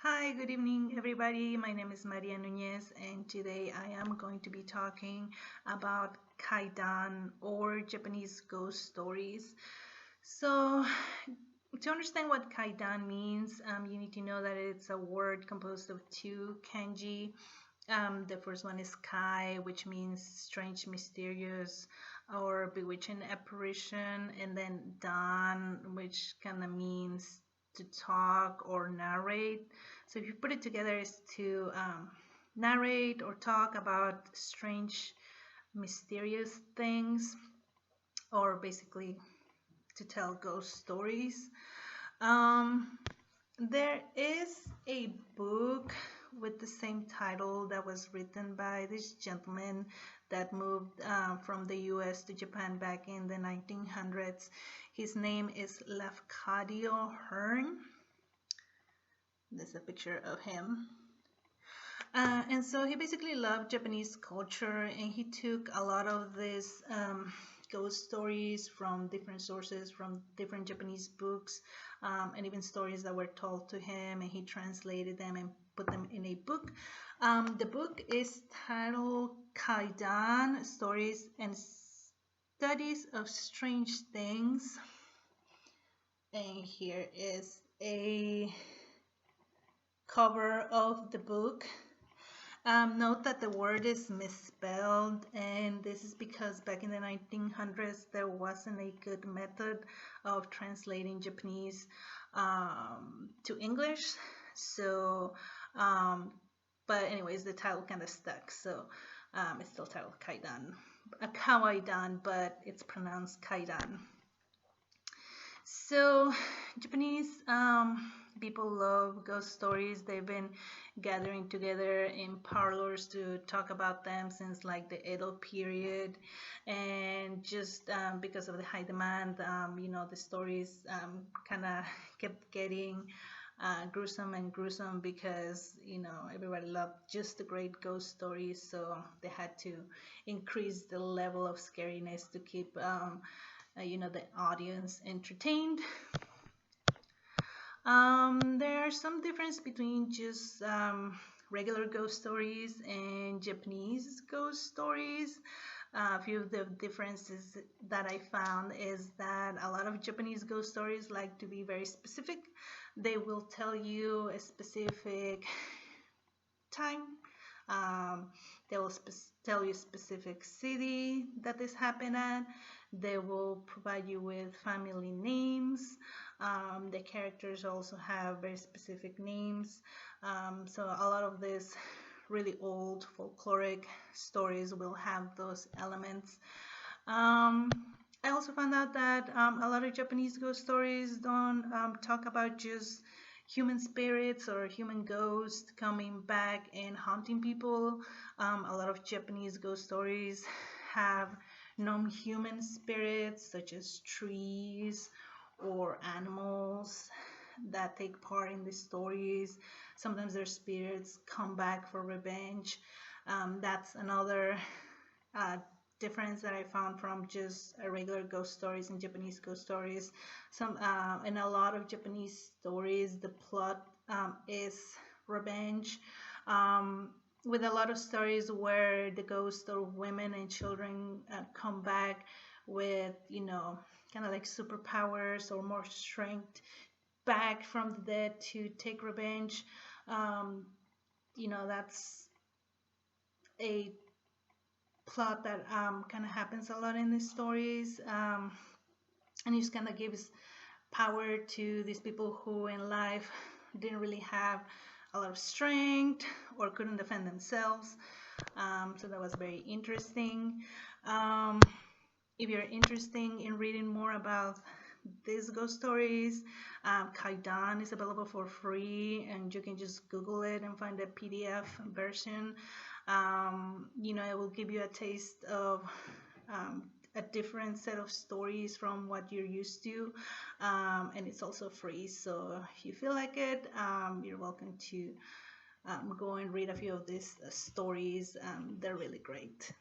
Hi, good evening, everybody. My name is Maria Nunez, and today I am going to be talking about Kaidan or Japanese ghost stories. So, to understand what Kaidan means, you need to know that it's a word composed of two kanji. The first one is Kai, which means strange, mysterious, or bewitching apparition, and then Dan, which kind of means to talk or narrate. So if you put it together, is to narrate or talk about strange, mysterious things, or basically to tell ghost stories. Um, there is a book with the same title that was written by this gentleman that moved from the US to Japan back in the 1900s. His name is Lafcadio Hearn. There's a picture of him. And so he basically loved Japanese culture, and he took a lot of these ghost stories from different sources, from different Japanese books, and even stories that were told to him, and he translated them and put them in a book. The book is titled Kaidan, Stories and Studies of Strange Things. And here is a cover of the book. Note that the word is misspelled, and this is because back in the 1900s there wasn't a good method of translating Japanese to English. So, but anyways, the title kind of stuck, so it's still titled Kawaidan, but it's pronounced Kaidan. So, Japanese people love ghost stories. They've been gathering together in parlors to talk about them since like the Edo period, and just because of the high demand, the stories kind of kept getting gruesome and gruesome because everybody loved just the great ghost stories, so they had to increase the level of scariness to keep the audience entertained. There are some difference between just regular ghost stories and Japanese ghost stories. A few of the differences that I found is that a lot of Japanese ghost stories like to be very specific. They will tell you a specific time. They will tell you a specific city that this happened at. They will provide you with family names. The characters also have very specific names. So a lot of these really old folkloric stories will have those elements. I also found out that a lot of Japanese ghost stories don't talk about just human spirits or human ghosts coming back and haunting people. A lot of Japanese ghost stories have non-human spirits such as trees or animals that take part in the stories. Sometimes their spirits come back for revenge. That's another difference that I found from just regular ghost stories and Japanese ghost stories. In a lot of Japanese stories, the plot is revenge. With a lot of stories where the ghosts of women and children come back with, kind of like superpowers or more strength back from the dead to take revenge. That's a plot that kind of happens a lot in these stories, and it just kind of gives power to these people who in life didn't really have a lot of strength or couldn't defend themselves. So that was very interesting. If you're interested in reading more about these ghost stories, Kaidan is available for free, and you can just Google it and find the PDF version. It will give you a taste of a different set of stories from what you're used to, and it's also free. So if you feel like it, you're welcome to go and read a few of these stories. They're really great.